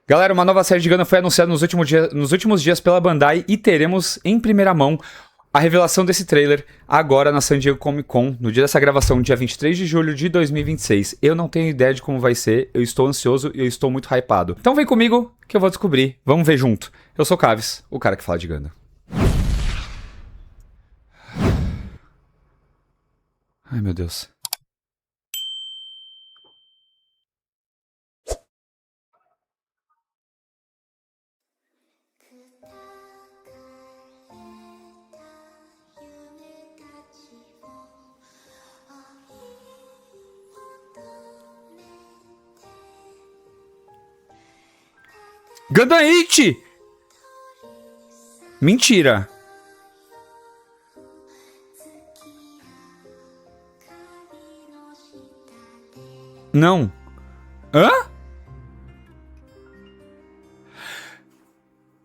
Galera, uma nova série de Gundam foi anunciada nos últimos dias pela Bandai e teremos em primeira mão a revelação desse trailer agora na San Diego Comic Con, no dia dessa gravação, dia 23 de julho de 2026. Eu não tenho ideia de como vai ser, eu estou ansioso e eu estou muito hypado. Então vem comigo que eu vou descobrir, vamos ver junto. Eu sou o Caves, o cara que fala de Gundam. Ai, meu Deus. Gundam 8! Mentira! Não. Hã?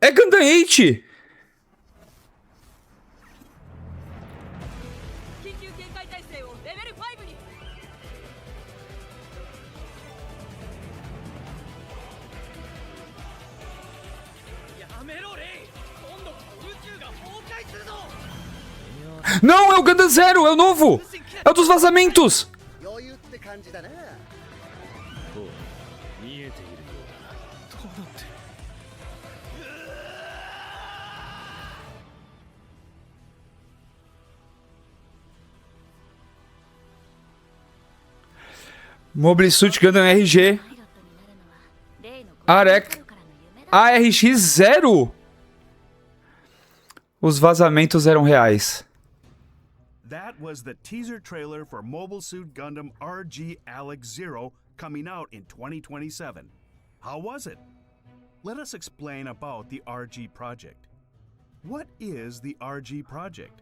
É Gundam 8! Não, é o Gundam Zero, é o novo! É o dos vazamentos! Mobile Suit Gundam RG ARX 0. Os vazamentos eram reais. That was the teaser trailer for Mobile Suit Gundam RG Alex Zero coming out in 2027. How was it? Let us explain about the RG project. What is the RG project?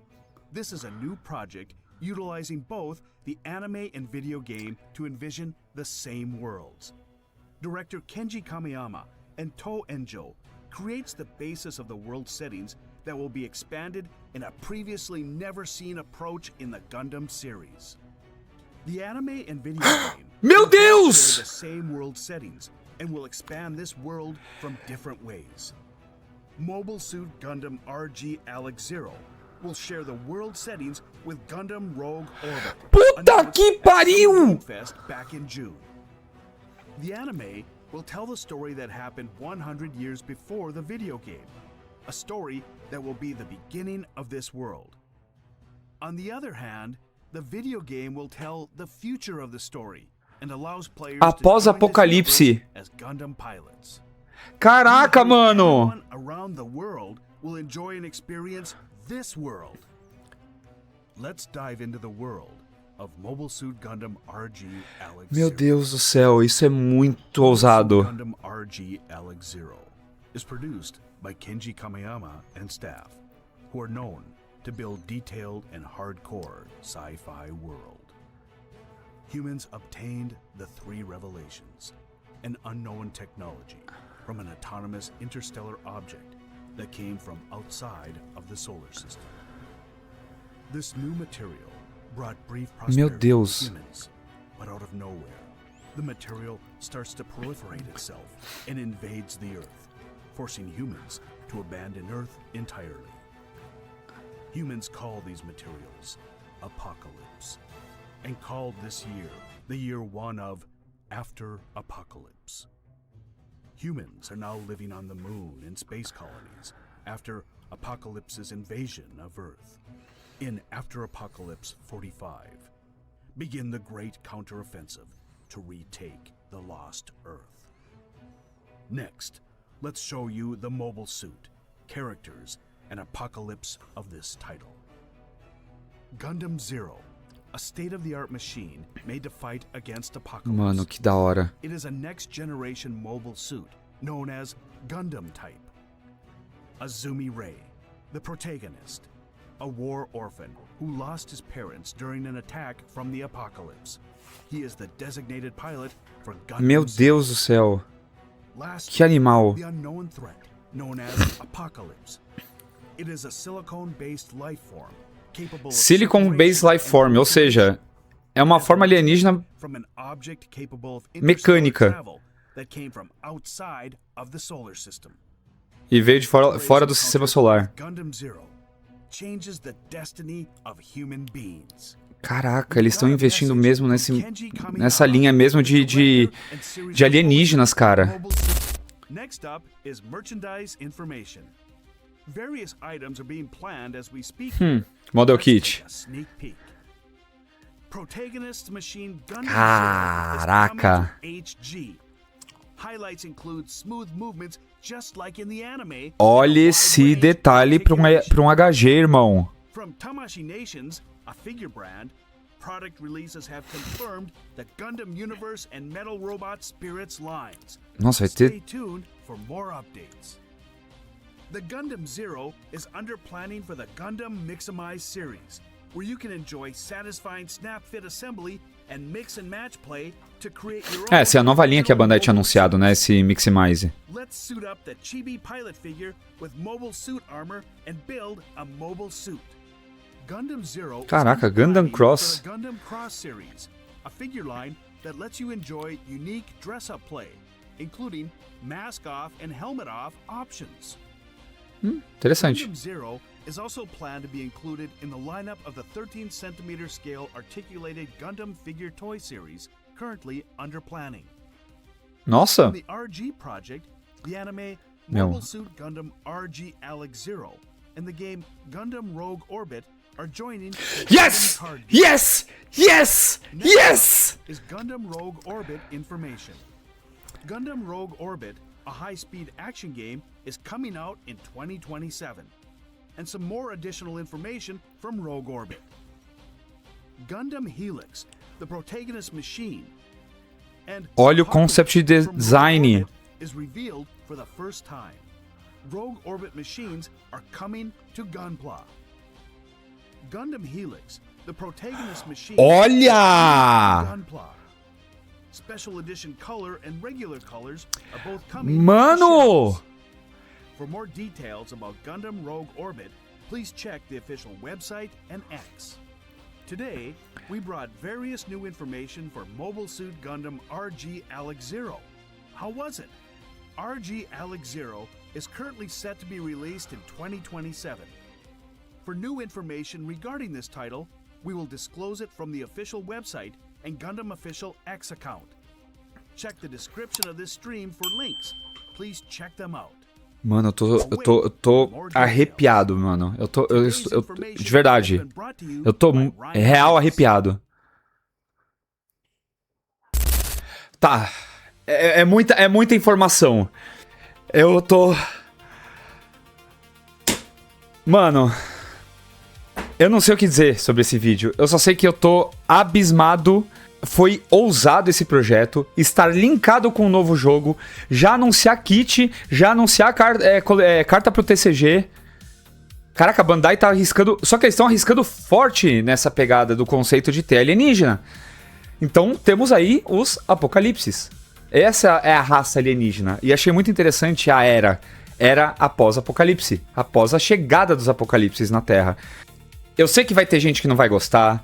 This is a new project utilizing both the anime and video game to envision the same worlds. Director Kenji Kamiyama and To Enjo creates the basis of the world settings that will be expanded in a previously never seen approach in the Gundam series. The anime and video game Meu will share Deus! the same world settings and will expand this world from different ways. Mobile Suit Gundam RG Alex Zero will share the world settings with Gundam Rogue Orbit. Puta que pariu! Fest back in June. The anime will tell the story that happened 100 years before the video game, a story that will be the beginning of this world. On the other hand, the video game will tell the future of the story and allows players Após to join this Apocalipse. universe as Gundam pilots. Caraca, mano! Everyone around the world will enjoy and experience this world. Let's dive into the world of Mobile Suit Gundam RG Alex Meu Zero. Deus do céu, isso é muito ousado. Gundam RG Alex Zero is produced by Kenji Kamiyama and staff, who are known to build detailed and hardcore sci-fi world. Humans obtained the three revelations, an unknown technology from an autonomous interstellar object that came from outside of the solar system. This new material brought brief Meu prosperity Deus. to humans, but out of nowhere, the material starts to proliferate itself and invades the Earth, forcing humans to abandon Earth entirely. Humans call these materials Apocalypse, and called this year the year one of After Apocalypse. Humans are now living on the moon in space colonies after Apocalypse's invasion of Earth. In After Apocalypse 45, begin the great counteroffensive to retake the lost Earth. Next, let's show you the mobile suit, characters, and apocalypse of this title. Gundam Zero, a state-of-the-art machine made to fight against Apocalypse. Mano, que da hora. It is a next-generation mobile suit known as Gundam Type. Azumi Rei, the protagonist, a war orphan who lost his parents during an attack from the Apocalypse. He is the designated pilot for Gundam Meu Zero. Deus do céu. Last, Que animal. the unknown threat, known as Apocalypse. It is a silicone-based life form, capable of Silicon-based life form, ou seja, é uma forma alienígena from an object capable of mecânica. interstellar travel that came from outside of the solar system. E veio de fora do sistema solar. Gundam Zero changes the destiny of human beings. Caraca, eles estão investindo mesmo nessa linha mesmo de alienígenas, cara. Next up is merchandise information. Various items are being planned as we speak. Model Let's Kit. take a sneak peek. Protagonist Machine Gundam Caraca. Zero is coming to HG. Highlights include smooth movements just like in the anime. Olha esse detalhe pra um HG, irmão. From Tamashii Nations, a figure brand, product releases have confirmed the Gundam Universe and Metal Robot Spirits lines. Nossa, vai Stay ter... tuned for more updates. The Gundam Zero is under planning for the Gundam Mixamize series, where you can enjoy satisfying snap fit assembly and mix and match play to create your own. Essa é a nova linha que a Bandai tinha anunciado, né? Esse Miximize. Let's suit up the Chibi pilot figure with mobile suit armor and build a mobile suit. Gundam Zero. Caraca, Gundam Cross. The Gundam Cross series, a figure line that lets you enjoy unique dress-up play, including mask-off and helmet-off options. Interessante. Gundam Zero is also planned to be included in the lineup of the 13cm scale articulated Gundam figure toy series currently under planning. Nossa. In the RG project, the anime Meu. Mobile Suit Gundam RG Alex Zero and the game Gundam Rogue Orbit are joining. the Yes! Gundam card game. Yes! Yes! Next Yes! up is Gundam Rogue Orbit information. Gundam Rogue Orbit, a high-speed action game, is coming out in 2027. And some more additional information from Rogue Orbit. Gundam Helix, the protagonist machine. And Olha o Huckle concept from Rogue design. Orbit is revealed for the first time. Rogue Orbit machines are coming to Gunpla. Gundam Helix, the protagonist machine. Olha! Gunpla. Special edition color and regular colors are both coming. to Mano! shelves. For more details about Gundam Rogue Orbit, please check the official website and X. Today, we brought various new information for Mobile Suit Gundam RG Alex Zero. How was it? RG Alex Zero is currently set to be released in 2027. For new information regarding this title, we will disclose it from the official website and Gundam Official X account. Check the description of this stream for links. Please check them out. Mano, eu tô arrepiado, mano. De verdade. Eu tô real arrepiado. Tá. É muita informação. Eu tô... Mano... Eu não sei o que dizer sobre esse vídeo. Eu só sei que eu tô abismado. Foi ousado esse projeto. Estar linkado com um novo jogo. Já anunciar kit. Já anunciar carta pro TCG. Caraca, a Bandai tá arriscando... Só que eles estão arriscando forte nessa pegada do conceito de ter alienígena. Então temos aí os apocalipses. Essa é a raça alienígena. E achei muito interessante a era. Era após apocalipse. Após a chegada dos apocalipses na Terra. Eu sei que vai ter gente que não vai gostar.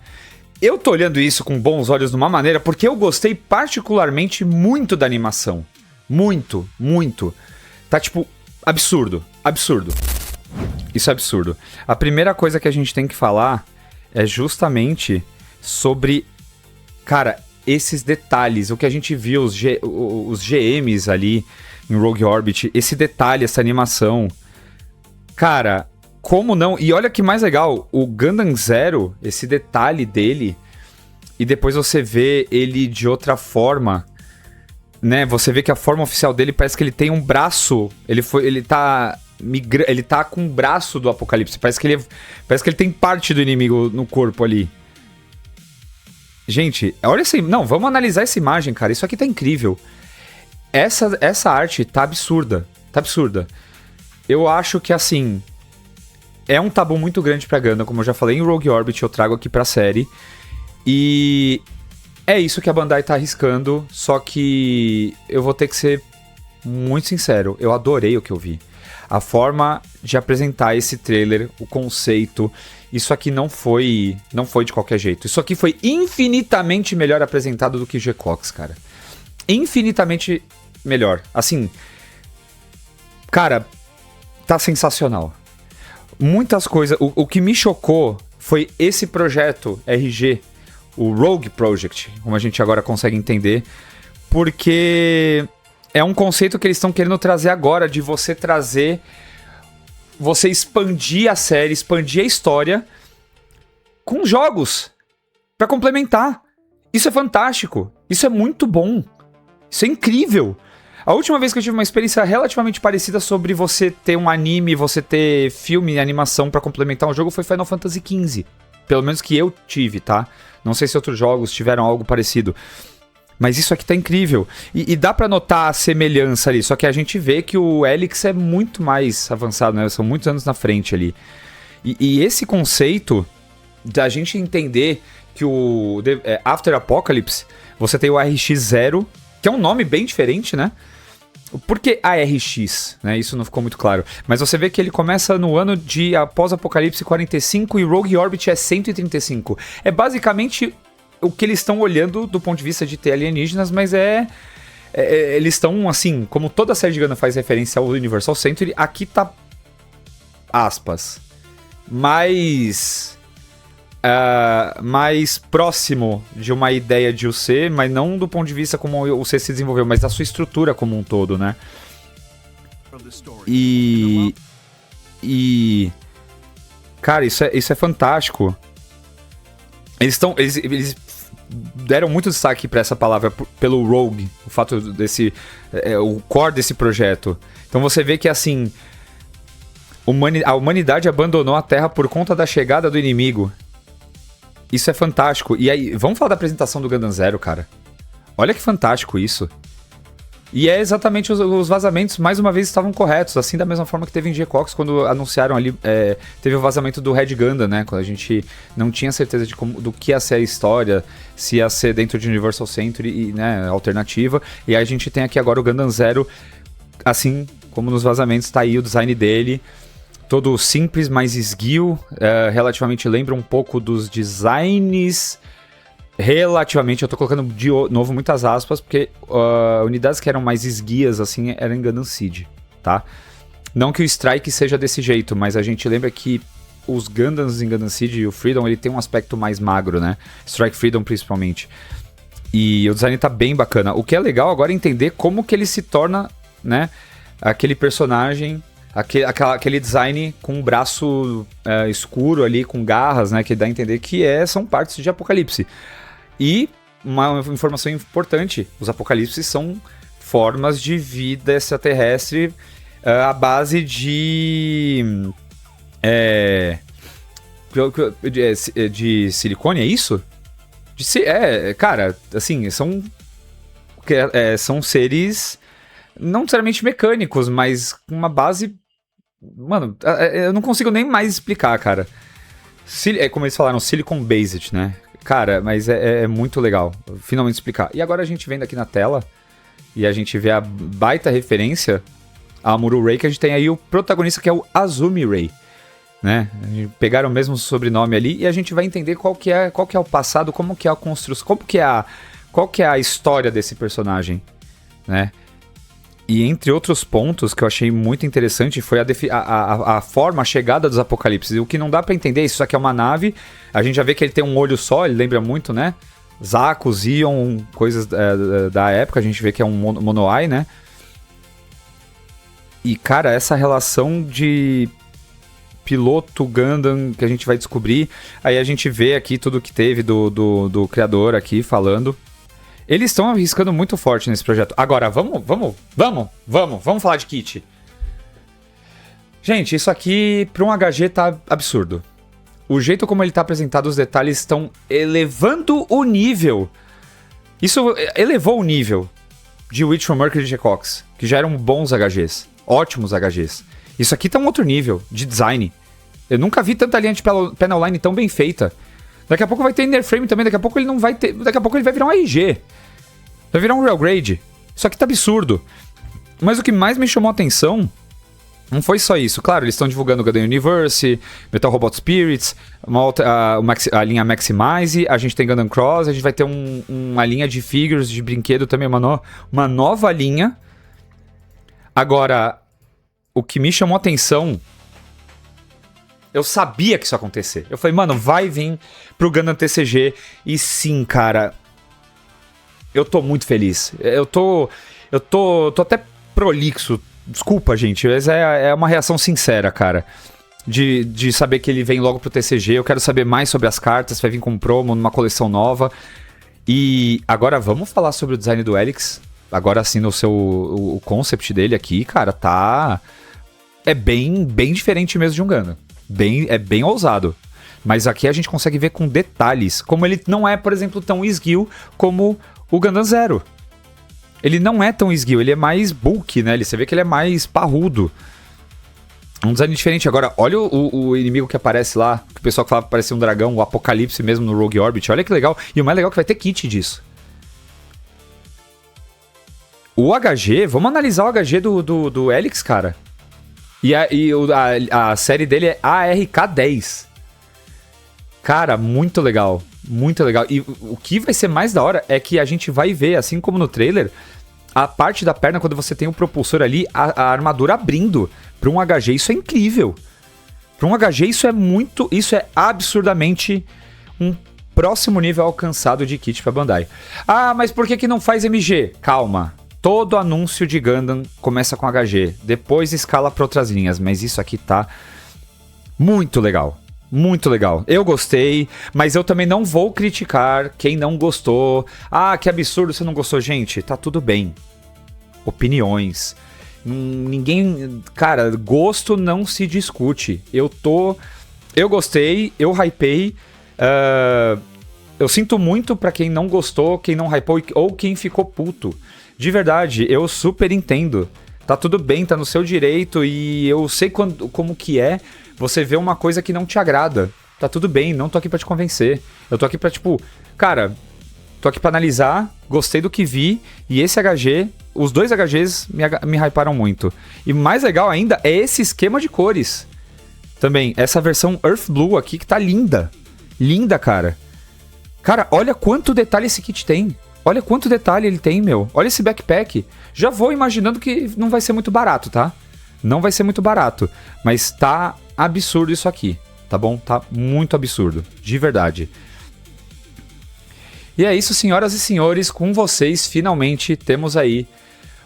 Eu tô olhando isso com bons olhos de uma maneira porque eu gostei particularmente muito da animação. Muito, muito. Tá tipo, absurdo, absurdo. Isso é absurdo. A primeira coisa que a gente tem que falar é justamente sobre, cara, esses detalhes. O que a gente viu, os GMs ali em Rogue Orbit, esse detalhe, essa animação. Cara... Como não? E olha que mais legal, o Gundam Zero, esse detalhe dele, e depois você vê ele de outra forma, né? Você vê que a forma oficial dele parece que ele tem um braço, ele tá com o braço do Apocalipse, parece que ele tem parte do inimigo no corpo ali. Gente, olha essa... Não, vamos analisar essa imagem, cara, isso aqui tá incrível. Essa arte tá absurda, Eu acho que, assim... É um tabu muito grande pra Gundam, como eu já falei em Rogue Orbit, eu trago aqui pra série. E é isso que a Bandai tá arriscando, só que eu vou ter que ser muito sincero, eu adorei o que eu vi. A forma de apresentar esse trailer, o conceito, isso aqui não foi de qualquer jeito. Isso aqui foi infinitamente melhor apresentado do que o G-Clox, cara. Infinitamente melhor. Assim, cara, tá sensacional. Muitas coisas... O que me chocou foi esse projeto RG, o Rogue Project, como a gente agora consegue entender, porque é um conceito que eles estão querendo trazer agora, de você trazer... Você expandir a série, expandir a história com jogos pra complementar. Isso é fantástico. Isso é muito bom. Isso é incrível. A última vez que eu tive uma experiência relativamente parecida sobre você ter um anime, você ter filme e animação pra complementar um jogo foi Final Fantasy XV. Pelo menos que eu tive, tá? Não sei se outros jogos tiveram algo parecido. Mas isso aqui tá incrível. E dá pra notar a semelhança ali. Só que a gente vê que o Helix é muito mais avançado, né? São muitos anos na frente ali. E esse conceito da gente entender que o After Apocalypse, você tem o RX-0, que é um nome bem diferente, né? Por que ARX? Né? Isso não ficou muito claro. Mas você vê que ele começa no ano de Após-Apocalipse 45 e Rogue Orbit é 135. É basicamente... o que eles estão olhando do ponto de vista de ter alienígenas, mas eles estão, assim, como toda a série de Gundam faz referência ao Universal Century, aqui tá, aspas, mais próximo de uma ideia de UC, mas não do ponto de vista como o UC se desenvolveu, mas da sua estrutura como um todo, né? E cara, isso é fantástico. Eles deram muito destaque pra essa palavra pelo Rogue, o fato desse... o core desse projeto. Então você vê que, assim, a humanidade abandonou a Terra por conta da chegada do inimigo. Isso é fantástico. E aí, vamos falar da apresentação do Gundam Zero, cara. Olha que fantástico isso. E é exatamente os vazamentos, mais uma vez, estavam corretos. Assim, da mesma forma que teve em G-Cox, quando anunciaram ali... teve o vazamento do Red Gundam, né? Quando a gente não tinha certeza do que ia ser a história, se ia ser dentro de Universal Century, né, alternativa. E aí a gente tem aqui agora o Gundam Zero, assim como nos vazamentos, tá aí o design dele. Todo simples, mais esguio. Relativamente lembra um pouco dos designs... Relativamente, eu tô colocando de novo muitas aspas, porque unidades que eram mais esguias, assim, eram em Gundam Seed, tá? Não que o Strike seja desse jeito, mas a gente lembra que os Gundams em Gundam Seed e o Freedom, ele tem um aspecto mais magro, né? Strike Freedom, principalmente. E o design tá bem bacana. O que é legal agora é entender como que ele se torna, né? Aquele personagem... Aquele design com um braço escuro ali, com garras, né? Que dá a entender que são partes de Apocalipse. E uma informação importante, os Apocalipses são formas de vida extraterrestre à base de silicone, é isso? Cara, assim, são seres não necessariamente mecânicos, mas com uma base... Mano, eu não consigo nem mais explicar, cara. Como eles falaram, Silicon Based, né? Cara, mas é muito legal finalmente explicar. E agora a gente vendo aqui na tela e a gente vê a baita referência a Amuro Ray, que a gente tem aí o protagonista, que é o Azumi Ray, né? Pegaram o mesmo sobrenome ali e a gente vai entender qual que é o passado, como que é a construção, qual que é a história desse personagem, né? E entre outros pontos que eu achei muito interessante foi a forma, a chegada dos Apocalipses. E o que não dá pra entender, isso aqui é uma nave, a gente já vê que ele tem um olho só, ele lembra muito, né? Zaku, Zion, coisas da época, a gente vê que é um Monoai, né? E, cara, essa relação de piloto Gundam que a gente vai descobrir, aí a gente vê aqui tudo que teve do criador aqui falando. Eles estão arriscando muito forte nesse projeto. Agora, vamos falar de kit. Gente, isso aqui para um HG tá absurdo. O jeito como ele tá apresentado, os detalhes estão elevando o nível. Isso elevou o nível de Witch from Mercury e G-Cox, que já eram bons HGs, ótimos HGs. Isso aqui tá um outro nível de design. Eu nunca vi tanta linha de panel-line tão bem feita. Daqui a pouco vai ter inner frame também, daqui a pouco ele não vai ter... Daqui a pouco ele vai virar um RG. Vai virar um Real Grade. Isso aqui tá absurdo. Mas o que mais me chamou a atenção não foi só isso. Claro, eles estão divulgando o Gundam Universe, Metal Robot Spirits, a linha Maximize, a gente tem Gundam Cross, a gente vai ter uma linha de figures, de brinquedo também, uma nova linha Agora, o que me chamou a atenção... Eu sabia que isso ia acontecer. Eu falei, mano, vai vir pro Gundam TCG. E sim, cara... Eu tô muito feliz. Eu tô até prolixo. Desculpa, gente. Mas é uma reação sincera, cara. De saber que ele vem logo pro TCG. Eu quero saber mais sobre as cartas. Vai vir com promo numa coleção nova. E agora vamos falar sobre o design do Helix. Agora sim, o concept dele aqui, cara, tá... É bem diferente mesmo de um Gundam. É bem ousado. Mas aqui a gente consegue ver com detalhes. Como ele não é, por exemplo, tão esguio como o Gundam Zero. Ele não é tão esguio, ele é mais bulky, né? Você vê que ele é mais parrudo. Um design diferente. Agora, olha o inimigo que aparece lá, que o pessoal que falava que parecia um dragão, o Apocalipse mesmo no Rogue Orbit. Olha que legal. E o mais legal é que vai ter kit disso. O HG, vamos analisar o HG do Helix, cara. E a série dele é ARK-10. Cara, muito legal. Muito legal. E o que vai ser mais da hora é que a gente vai ver, assim como no trailer, a parte da perna, quando você tem o propulsor ali, a armadura abrindo. Para um HG, isso é incrível. Para um HG, isso é absurdamente um próximo nível alcançado de kit para Bandai. Ah, mas por que não faz MG? Calma. Todo anúncio de Gundam começa com HG. Depois escala para outras linhas. Mas isso aqui tá muito legal. Muito legal. Eu gostei, mas eu também não vou criticar quem não gostou. Ah, que absurdo, você não gostou. Gente, tá tudo bem. Opiniões. Ninguém... Cara, gosto não se discute. Eu gostei, eu hypei. Eu sinto muito pra quem não gostou, quem não hypou ou quem ficou puto. De verdade, eu super entendo. Tá tudo bem, tá no seu direito e eu sei como que é você vê uma coisa que não te agrada. Tá tudo bem, não tô aqui pra te convencer. Eu tô aqui pra, cara, tô aqui pra analisar, gostei do que vi, e esse HG, os dois HGs me hyparam muito. E mais legal ainda é esse esquema de cores. Também, essa versão Earth Blue aqui que tá linda. Linda, cara. Cara, olha quanto detalhe esse kit tem. Olha quanto detalhe ele tem, meu. Olha esse backpack. Já vou imaginando que não vai ser muito barato, tá? Não vai ser muito barato. Mas tá absurdo isso aqui, tá bom? Tá muito absurdo. De verdade. E é isso, senhoras e senhores. Com vocês, finalmente, temos aí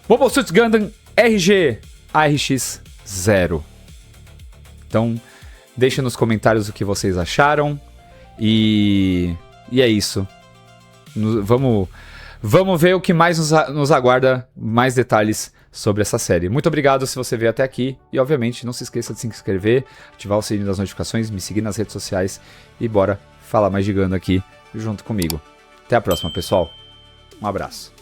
Mobile Suit Gundam RG ARX-0. Então, deixa nos comentários o que vocês acharam. E é isso. Vamos ver o que mais nos aguarda, mais detalhes sobre essa série. Muito obrigado se você veio até aqui. E, obviamente, não se esqueça de se inscrever, ativar o sininho das notificações, me seguir nas redes sociais e bora falar mais de Gundam aqui junto comigo. Até a próxima, pessoal. Um abraço.